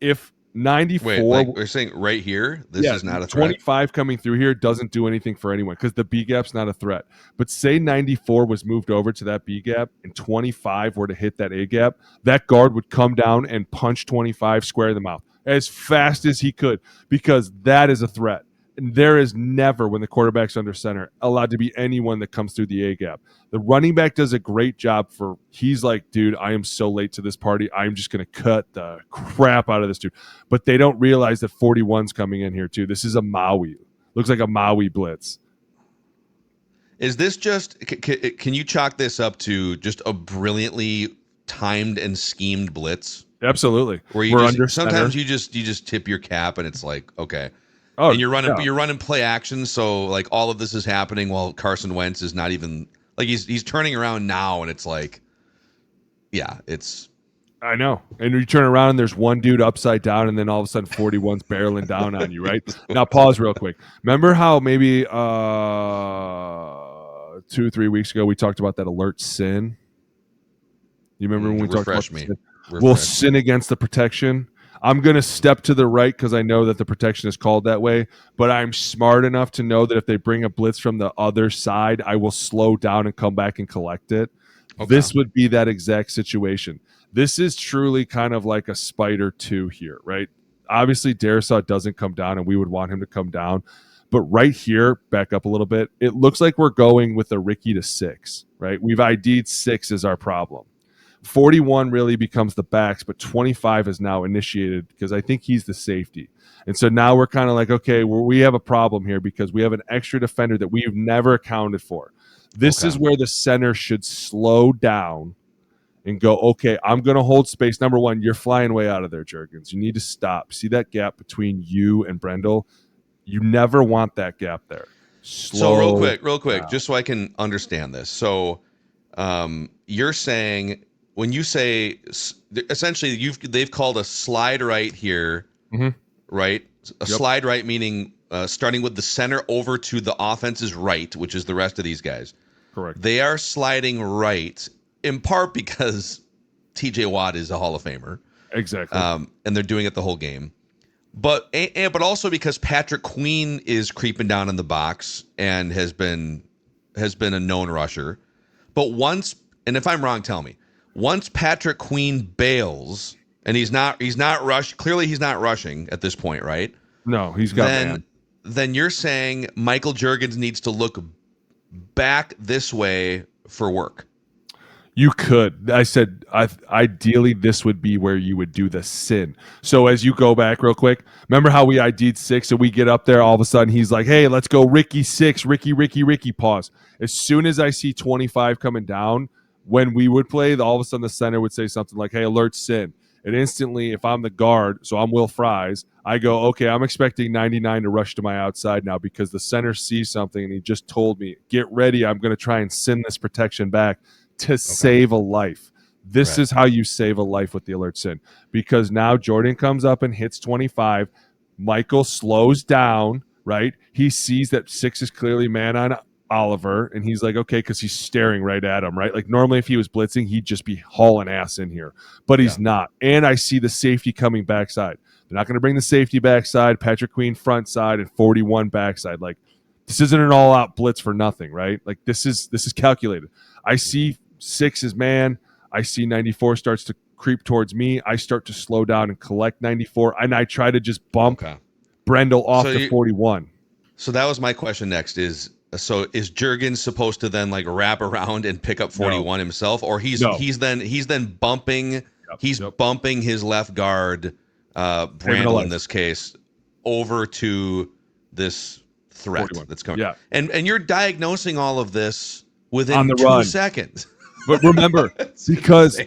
If 94. Wait, like we're saying right here, this is not a threat. 25 coming through here doesn't do anything for anyone because the B gap's not a threat. But say 94 was moved over to that B gap and 25 were to hit that A gap, that guard would come down and punch 25 square in the mouth as fast as he could because that is a threat. And there is never, when the quarterback's under center, allowed to be anyone that comes through the A gap. The running back does a great job he's like, dude, I am so late to this party. I'm just going to cut the crap out of this dude. But they don't realize that 41's coming in here too. This is a Maui. Looks like a Maui blitz. Is this just, can you chalk this up to just a brilliantly timed and schemed blitz? Absolutely. Where We're under sometimes center. you just tip your cap and it's like, okay. Oh, and you're running play action, so like all of this is happening while Carson Wentz is not even like he's turning around now, and it's like, yeah, it's. I know. And you turn around and there's one dude upside down, and then all of a sudden 41's barreling down on you, right? Now pause real quick. Remember how maybe 2-3 weeks ago we talked about that alert sin? You remember when we talked about me? We'll sin against the protection. I'm going to step to the right because I know that the protection is called that way, but I'm smart enough to know that if they bring a blitz from the other side, I will slow down and come back and collect it. Okay. This would be that exact situation. This is truly kind of like a Spider 2 here, right? Obviously, Darisaw doesn't come down, and we would want him to come down. But right here, back up a little bit, it looks like we're going with a Ricky to 6, right? We've ID'd 6 as our problem. 41 really becomes the backs, but 25 is now initiated because I think he's the safety. And so now we're kind of like, okay, we have a problem here because we have an extra defender that we've never accounted for. This is where the center should slow down and go, okay, I'm going to hold space. Number one, you're flying way out of there, Juergens. You need to stop. See that gap between you and Brendel? You never want that gap there. So real quick, just so I can understand this. So you're saying when you say essentially they've called a slide right here, right? Slide right meaning starting with the center over to the offense's right, which is the rest of these guys. Correct. They are sliding right in part because TJ Watt is a Hall of Famer. Exactly. And they're doing it the whole game. But also because Patrick Queen is creeping down in the box and has been a known rusher. But once, and if I'm wrong, tell me. Once Patrick Queen bails and he's not clearly he's not rushing at this point, right? No, he's got man. Then you're saying Michael Juergens needs to look back this way for work. You could. I said, ideally, this would be where you would do the sin. So as you go back real quick, remember how we ID'd 6 and we get up there, all of a sudden he's like, hey, let's go Ricky 6, Ricky, pause. As soon as I see 25 coming down, when we would play, all of a sudden the center would say something like, hey, alert sin. And instantly, if I'm the guard, so I'm Will Fries, I go, okay, I'm expecting 99 to rush to my outside now because the center sees something and he just told me, get ready, I'm going to try and send this protection back to save a life. This is how you save a life with the alert sin. Because now Jordan comes up and hits 25. Michael slows down, right? He sees that 6 is clearly man on Oliver, and he's like, okay, because he's staring right at him, right? Like normally if he was blitzing, he'd just be hauling ass in here. But he's not. And I see the safety coming backside. They're not going to bring the safety backside, Patrick Queen front side, and 41 backside. Like this isn't an all-out blitz for nothing, right? Like this is calculated. I see 6 is man. I see 94 starts to creep towards me. I start to slow down and collect 94, and I try to just bump Brendel off to 41. So that was my question next is Juergens supposed to then like wrap around and pick up 41 himself, or he's then bumping bumping his left guard Brendel in this case over to this threat 41. That's coming. Yeah. And you're diagnosing all of this within 2 seconds. But remember, because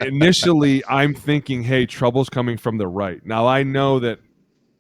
initially I'm thinking, hey, trouble's coming from the right. Now I know that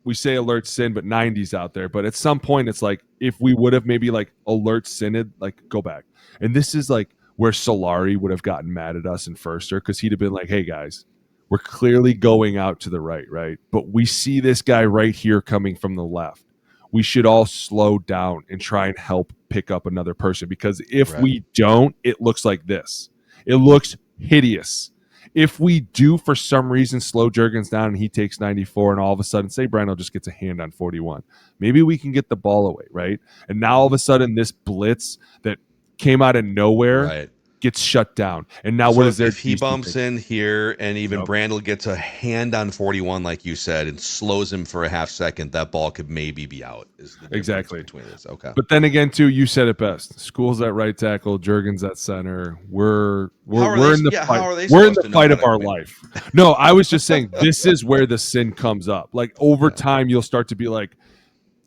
we say alert sin, but 90's out there. But at some point, it's like if we would have maybe like alert sinned, like go back. And this is like where Solari would have gotten mad at us in Firster because he'd have been like, hey, guys, we're clearly going out to the right? But we see this guy right here coming from the left. We should all slow down and try and help pick up another person, because if we don't, it looks like this. It looks hideous. If we do, for some reason, slow Juergens down and he takes 94 and all of a sudden, say Brandel just gets a hand on 41, maybe we can get the ball away, right? And now all of a sudden this blitz that came out of nowhere gets shut down. And now what is there? If he bumps in here and even Brandel gets a hand on 41, like you said, and slows him for a half second, that ball could maybe be out. Is the exactly between this. Okay. But then again, too, you said it best. School's at right tackle, Juergens at center. We're in the fight. We're in the fight of our life. No, I was just saying this is where the sin comes up. Like over time, you'll start to be like,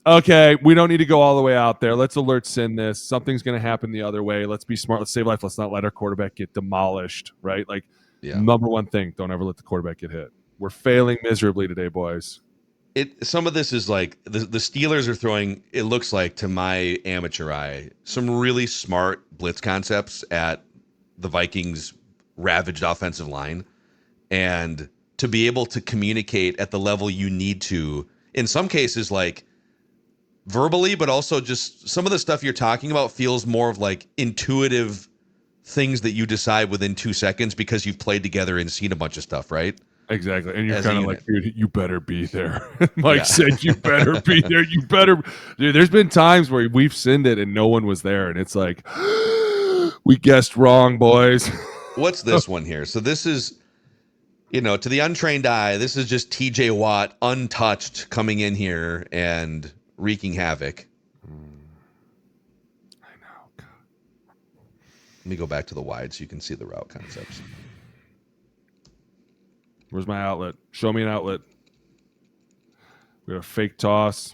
okay, we don't need to go all the way out there. Let's alert Sin this. Something's going to happen the other way. Let's be smart. Let's save life. Let's not let our quarterback get demolished, right? Like, number one thing, don't ever let the quarterback get hit. We're failing miserably today, boys. Some of this is like the Steelers are throwing, it looks like to my amateur eye, some really smart blitz concepts at the Vikings' ravaged offensive line. And to be able to communicate at the level you need to, in some cases, like, verbally, but also just some of the stuff you're talking about feels more of like intuitive things that you decide within 2 seconds because you've played together and seen a bunch of stuff, right? Exactly. And you're kind of like, dude, you better be there. Mike said, you better be there. You better. Dude, there's been times where we've sinned it and no one was there. And it's like, we guessed wrong, boys. What's this one here? So this is, to the untrained eye, this is just TJ Watt untouched coming in here and wreaking havoc. I know. God. Let me go back to the wide so you can see the route concepts. Where's my outlet? Show me an outlet. We have a fake toss.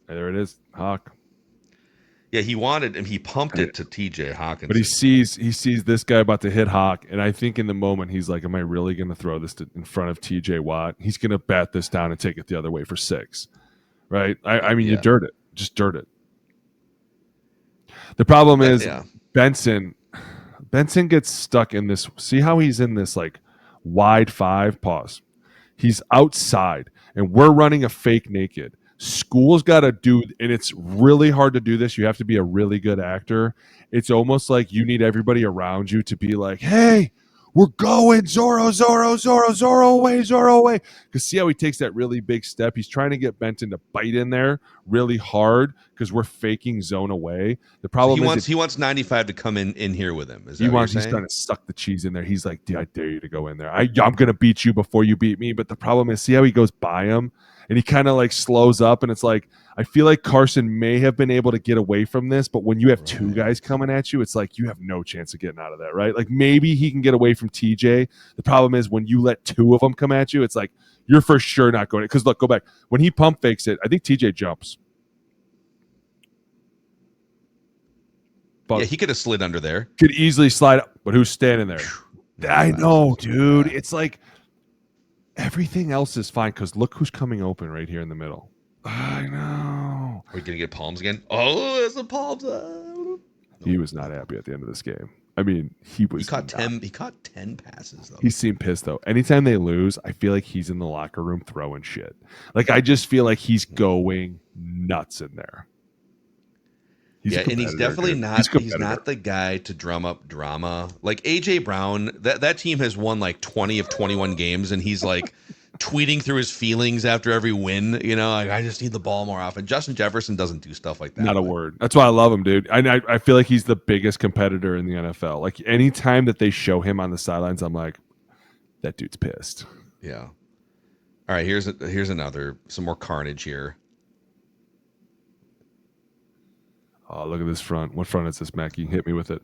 There it is. Hawk. Yeah, he pumped it to TJ Hawkins. But he sees this guy about to hit Hawk, and I think in the moment he's like, am I really going to throw this in front of TJ Watt? He's going to bat this down and take it the other way for 6. Right? I mean, you dirt it. Just dirt it. The problem is Benson gets stuck in this. See how he's in this like wide 5 pause. He's outside, and we're running a fake naked. School's got to do, and it's really hard to do this. You have to be a really good actor. It's almost like you need everybody around you to be like, hey, we're going Zorro away. Because see how he takes that really big step? He's trying to get Benton to bite in there really hard because we're faking zone away. The problem is he wants 95 to come in here with him. Is that he's trying to suck the cheese in there. He's like, I dare you to go in there. I'm going to beat you before you beat me. But the problem is, see how he goes by him? And he kind of like slows up, and it's like, I feel like Carson may have been able to get away from this, but when you have 2 guys coming at you, it's like you have no chance of getting out of that, right? Like maybe he can get away from TJ. The problem is when you let 2 of them come at you, it's like you're for sure not going. Because look, go back. When he pump fakes it, I think TJ jumps. But he could have slid under there. Could easily slide up, but who's standing there? I know, dude. It's like everything else is fine because look who's coming open right here in the middle. I know. Are we going to get palms again? Oh, there's the palms. He was not happy at the end of this game. I mean, he caught 10 passes, though. He seemed pissed, though. Anytime they lose, I feel like he's in the locker room throwing shit. Like, I just feel like he's going nuts in there. And he's definitely not. He's not the guy to drum up drama. Like AJ Brown, that team has won like 20 of 21 games, and he's like tweeting through his feelings after every win. Like, I just need the ball more often. Justin Jefferson doesn't do stuff like that. Not a word. That's why I love him, dude. I feel like he's the biggest competitor in the NFL. Like anytime that they show him on the sidelines, I'm like, that dude's pissed. Yeah. All right. Here's some more carnage here. Oh, look at this front. What front is this, Mackie? Hit me with it.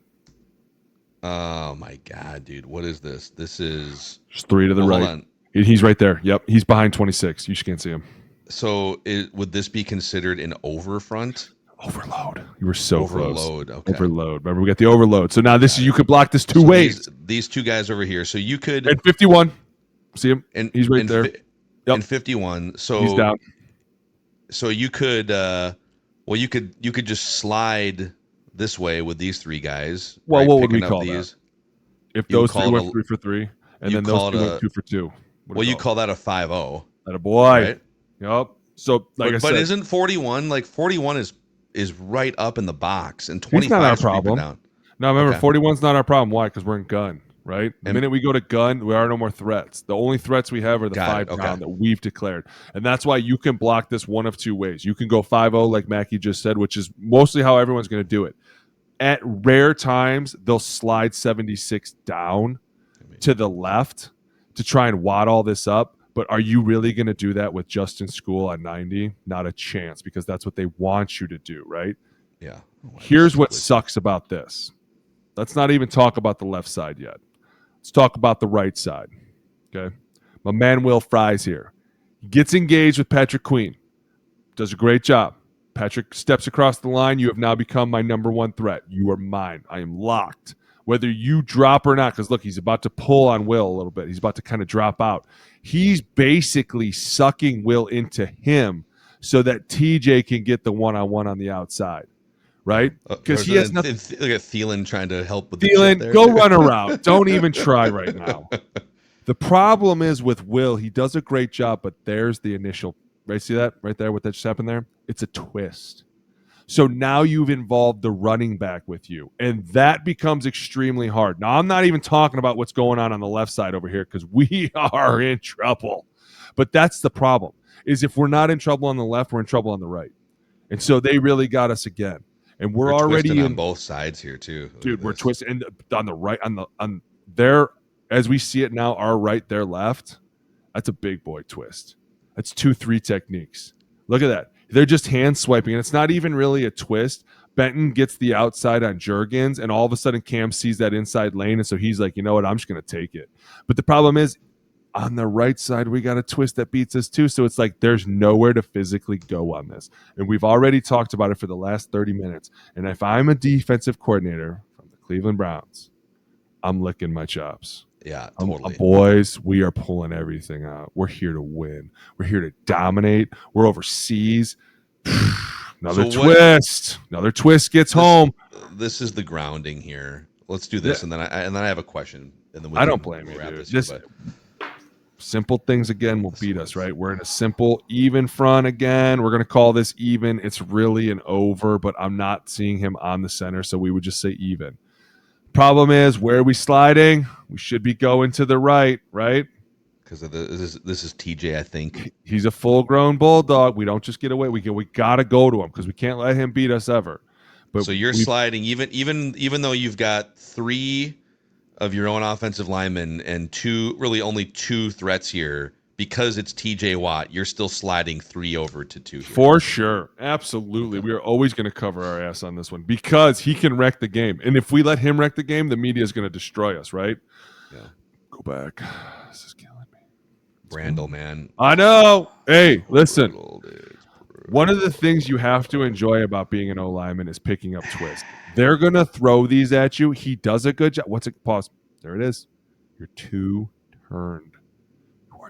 Oh, my God, dude. What is this? This is... Just 3 to the right. Hold on. He's right there. Yep. He's behind 26. You just can't see him. So would this be considered an over front? Overload. You were so overload. Close. Okay. Overload. Remember, we got the overload. So now you could block this 2 ways. These 2 guys over here. So you could... And 51. See him? And he's right there. Yep. And 51. So he's down. So you could... you could just slide this way with these three guys. Well, right? what would we Picking up call these. that? If You would those three call it went a- 3 for 3, and you then call those two it went 2 for 2. Well, you call that a 5-0, That a boy. right? Yep. So, like I But said, isn't 41 like 41 is right up in the box, and he's not 25 our is creeping problem. down. No, remember, Okay. 41's not our problem. Why? Because we're in gun, right? The And- minute we go to gun, there are no more threats. The only threats we have are the Got 5 it. Okay. down that we've declared. And that's why you can block this one of two ways. You can go 5-0, like Mackie just said, which is mostly how everyone's going to do it. At rare times, they'll slide 76 down to the left to try and wad all this up. But are you really going to do that with Justin School on 90? Not a chance, because that's what they want you to do, right? Yeah. Here's what sucks about this. Let's not even talk about the left side yet. Let's talk about the right side. Okay. My man Will Fries here. He gets engaged with Patrick Queen. Does a great job. Patrick steps across the line. You have now become my number one threat. You are mine. I am locked. Whether you drop or not, because look, he's about to pull on Will a little bit. He's about to kind of drop out. He's basically sucking Will into him so that TJ can get the one-on-one on the outside, right? Because he has nothing. Look at Thielen trying to help with the chip Thielen, there. go run around. Don't even try right now. The problem is with Will, he does a great job, but there's the initial, right? See that right there? What that just happened there? It's a twist. So now you've involved the running back with you, and that becomes extremely hard. Now, I'm not even talking about what's going on the left side over here, because we are in trouble. But that's the problem, is if we're not in trouble on the left, we're in trouble on the right. And so they really got us again. And we're already twisting in on both sides here too. Look dude, at we're this. twisting and on the right, on their, as we see it now, our right, their left. That's a big boy twist. That's 2-3 techniques. Look at that. They're just hand swiping, and it's not even really a twist. Benton gets the outside on Juergens, and all of a sudden Cam sees that inside lane, and so he's like, you know what, I'm just going to take it. But the problem is, on the right side, we got a twist that beats us too, so it's like there's nowhere to physically go on this. And we've already talked about it for the last 30 minutes. And if I'm a defensive coordinator from the Cleveland Browns, I'm licking my chops. Yeah, totally. Boys, we are pulling everything out. We're here to win. We're here to dominate. We're overseas. Another twist gets home. This is the grounding here. Let's do this, and then I have a question. And then I don't blame you, dude. Just simple things again will beat us, right? We're in a simple even front again. We're going to call this even. It's really an over, but I'm not seeing him on the center, so we would just say even. Problem is, where are we sliding? We should be going to the right? Because this is TJ, I think. He's a full-grown bulldog. We don't just get away. We got to go to him because we can't let him beat us ever. But so you're sliding even though you've got 3 of your own offensive linemen and only 2 threats here. Because it's TJ Watt, you're still sliding 3 over to 2 here. For sure. Absolutely. We are always going to cover our ass on this one because he can wreck the game. And if we let him wreck the game, the media is going to destroy us, right? Yeah. Go back. This is killing me. Brandel, man. I know. Hey, listen. One of the things you have to enjoy about being an O-lineman is picking up twists. They're going to throw these at you. He does a good job. Pause. There it is. You're 2 turned.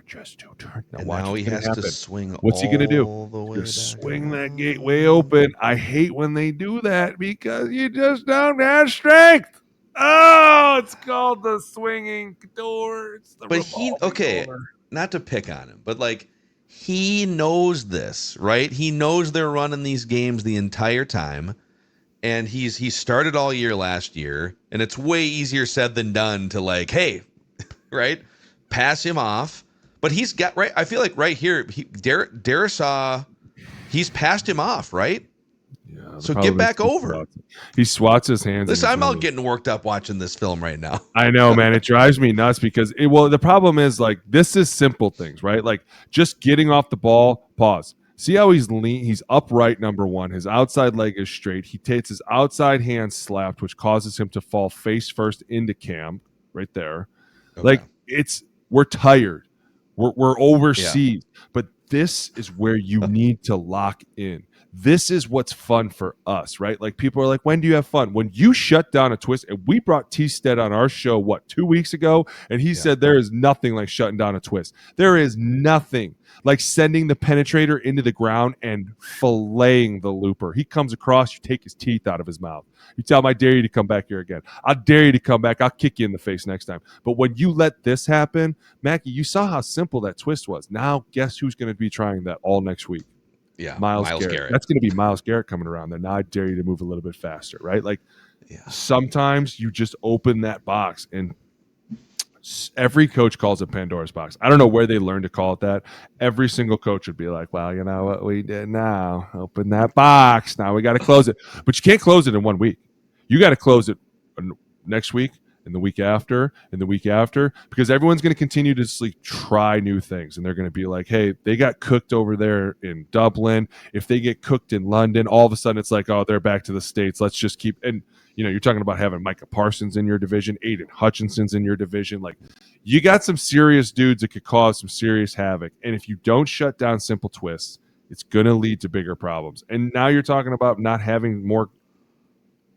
Just 2 turns. Now he has to swing. What's he gonna do? Gonna swing that gateway open. I hate when they do that because you just don't have strength. Oh, it's called the swinging door. It's the door. Not to pick on him, but like he knows this, right? He knows they're running these games the entire time, and he started all year last year, and it's way easier said than done to like, hey, right, pass him off. But he's got right. I feel like right here, Darisaw, he's passed him off, right? Yeah. So get back over. He swats his hands. Listen, I'm all getting worked up watching this film right now. I know, man. It drives me nuts because the problem is like this is simple things, right? Like just getting off the ball. Pause. See how he's lean? He's upright. Number one, his outside leg is straight. He takes his outside hand slapped, which causes him to fall face first into Cam. Right there, Okay. like we're tired. We're overseas, but this is where you need to lock in. This is what's fun for us, right? Like people are like, when do you have fun? When you shut down a twist, and we brought T-Stead on our show, 2 weeks ago? And he said there is nothing like shutting down a twist. There is nothing. like sending the penetrator into the ground and filleting the looper. He comes across, you take his teeth out of his mouth. You tell him, I dare you to come back here again. I dare you to come back. I'll kick you in the face next time. But when you let this happen, Mackie, you saw how simple that twist was. Now guess who's going to be trying that all next week? Yeah, Myles Garrett. That's going to be Myles Garrett coming around there. Now I dare you to move a little bit faster, right? Like sometimes you just open that box, and every coach calls it Pandora's box. I don't know where they learned to call it that. Every single coach would be like, well, you know what we did now? Open that box. Now we got to close it. But you can't close it in 1 week. You got to close it next week, and the week after, and the week after, because everyone's going to continue to like, try new things. And they're going to be like, hey, they got cooked over there in Dublin. If they get cooked in London, all of a sudden it's like, oh, they're back to the States. Let's just keep – and you know, you're talking about having Micah Parsons in your division, Aiden Hutchinson's in your division. Like, you got some serious dudes that could cause some serious havoc. And if you don't shut down simple twists, it's going to lead to bigger problems. And now you're talking about not having more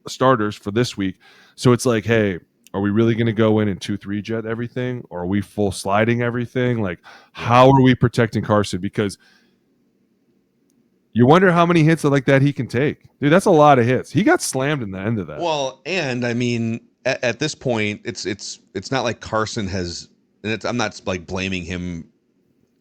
starters for this week. So it's like, hey, are we really going to go in and 2-3 jet everything? Or are we full sliding everything? Like, how are we protecting Carson? Because you wonder how many hits like that he can take. Dude, that's a lot of hits. He got slammed in the end of that. Well, and I mean, at this point, it's not like Carson has, and I'm not like blaming him,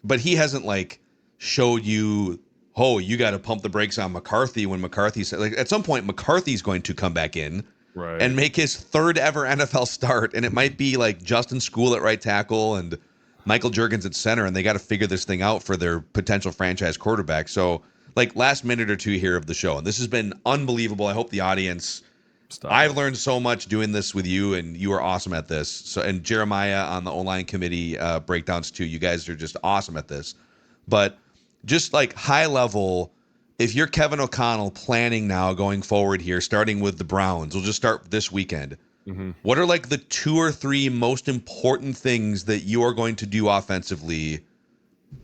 but he hasn't like showed you, oh, you got to pump the brakes on McCarthy when McCarthy said, like, at some point McCarthy's going to come back in and make his third ever NFL start, and it might be like Justin School at right tackle and Michael Juergens at center, and they got to figure this thing out for their potential franchise quarterback. So, like, last minute or two here of the show, and this has been unbelievable. I hope the audience. I've learned so much doing this with you, and you are awesome at this. So, and Jeremiah on the OLine Committee breakdowns too. You guys are just awesome at this. But just like high level, if you're Kevin O'Connell planning now going forward here, starting with the Browns, we'll just start this weekend. Mm-hmm. What are like the 2 or 3 most important things that you are going to do offensively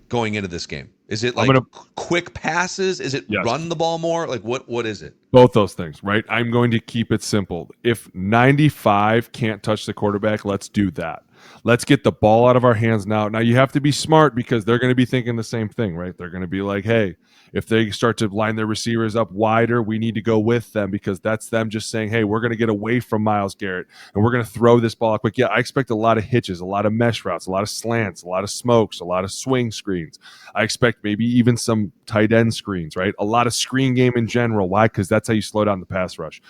going into this game? Is it like quick passes? Is it run the ball more? Like what is it? Both those things, right? I'm going to keep it simple. If 95 can't touch the quarterback, let's do that. Let's get the ball out of our hands now. Now, you have to be smart because they're going to be thinking the same thing, right? They're going to be like, hey, if they start to line their receivers up wider, we need to go with them because that's them just saying, hey, we're going to get away from Myles Garrett and we're going to throw this ball quick. Yeah, I expect a lot of hitches, a lot of mesh routes, a lot of slants, a lot of smokes, a lot of swing screens. I expect maybe even some tight end screens, right? A lot of screen game in general. Why? Because that's how you slow down the pass rush.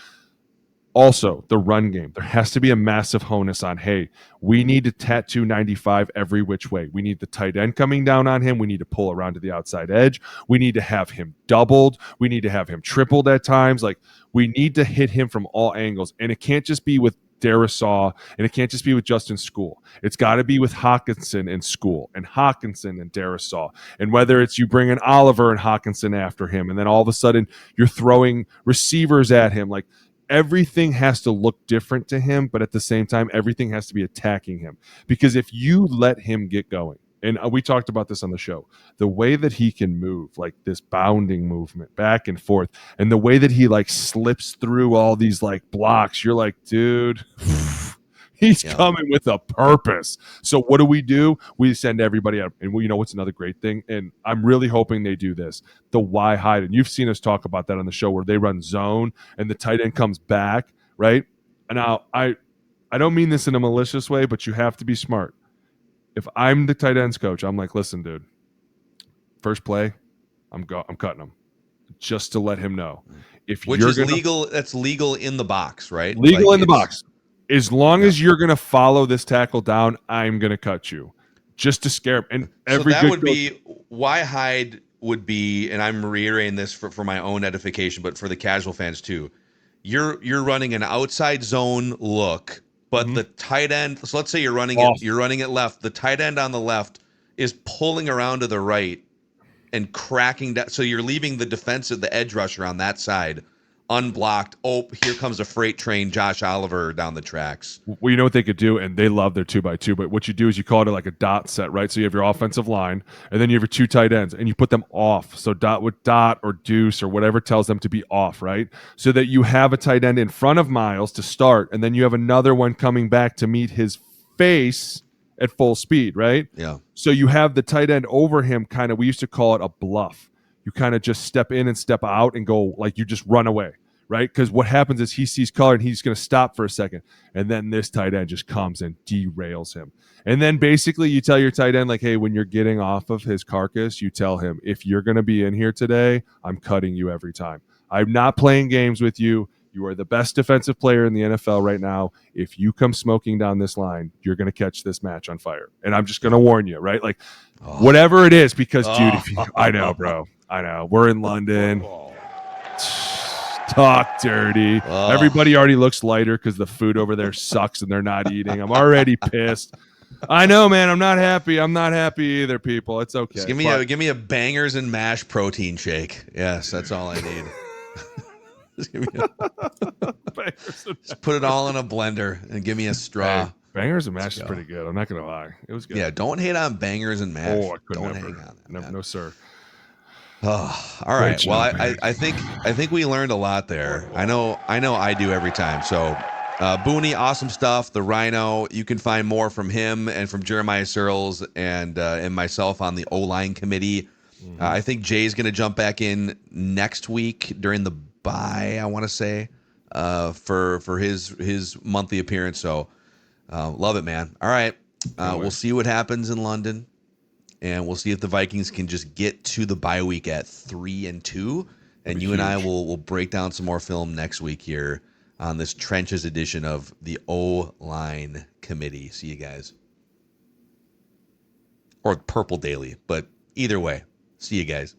Also, the run game. There has to be a massive onus on, hey, we need to tattoo 95 every which way. We need the tight end coming down on him. We need to pull around to the outside edge. We need to have him doubled. We need to have him tripled at times. Like, we need to hit him from all angles. And it can't just be with Darisaw, and it can't just be with Justin School. It's got to be with Hawkinson and School, and Hawkinson and Darisaw. And whether it's you bring in Oliver and Hawkinson after him, and then all of a sudden you're throwing receivers at him, like, everything has to look different to him, but at the same time, everything has to be attacking him. Because if you let him get going, and we talked about this on the show, the way that he can move, like this bounding movement back and forth, and the way that he like slips through all these like blocks, you're like, dude, he's coming with a purpose. So what do? We send everybody out. And you know what's another great thing? And I'm really hoping they do this. The why hide. And you've seen us talk about that on the show where they run zone and the tight end comes back, right? And now I don't mean this in a malicious way, but you have to be smart. If I'm the tight ends coach, I'm like, listen, dude, first play, I'm cutting him just to let him know. Which is legal. That's legal in the box, right? Legal like in the box. As long as you're going to follow this tackle down, I'm going to cut you just to scare him. And every so that would be why hide would be, and I'm reiterating this for my own edification, but for the casual fans too. You're running an outside zone look, but the tight end. So let's say you're running it left. The tight end on the left is pulling around to the right and cracking down. So you're leaving the defensive, the edge rusher on that side unblocked. Oh, here comes a freight train, Josh Oliver down the tracks. Well, you know what they could do, and they love their 2x2, but what you do is you call it like a dot set, right? So you have your offensive line, and then you have your 2 tight ends, and you put them off. So dot with dot or deuce or whatever tells them to be off, right? So that you have a tight end in front of Myles to start, and then you have another one coming back to meet his face, at full speed, right? Yeah. So you have the tight end over him kind of, we used to call it a bluff. You kind of just step in and step out and go, like, you just run away, right? Because what happens is he sees color and he's going to stop for a second. And then this tight end just comes and derails him. And then basically you tell your tight end, like, hey, when you're getting off of his carcass, you tell him, if you're going to be in here today, I'm cutting you every time. I'm not playing games with you. You are the best defensive player in the NFL right now. If you come smoking down this line, you're going to catch this match on fire. And I'm just going to warn you, right? Like, whatever it is, because, dude, I know, bro. I know. We're in London. Talk dirty. Everybody already looks lighter because the food over there sucks and they're not eating. I'm already pissed. I know, man. I'm not happy. I'm not happy either, people. It's okay. Just give me a bangers and mash protein shake. Yes, that's all I need. Just put it all in a blender and give me a straw. Hey, bangers and mash is pretty good. I'm not gonna lie. It was good. Yeah, don't hate on bangers and mash. Oh, I couldn't don't never. hang on that. No, sir. Oh, all right. Well, I think we learned a lot there. I know I do every time. So Booney, awesome stuff. The Rhino, you can find more from him and from Jeremiah Searles and myself on the OLine Committee. I think Jay's going to jump back in next week during the bye, I want to say, for his monthly appearance. So love it, man. All right. We'll see what happens in London, and we'll see if the Vikings can just get to the bye week at 3-2. And you and I will break down some more film next week here on this Trenches edition of the OLine Committee. See you guys. Or Purple Daily, but either way, see you guys.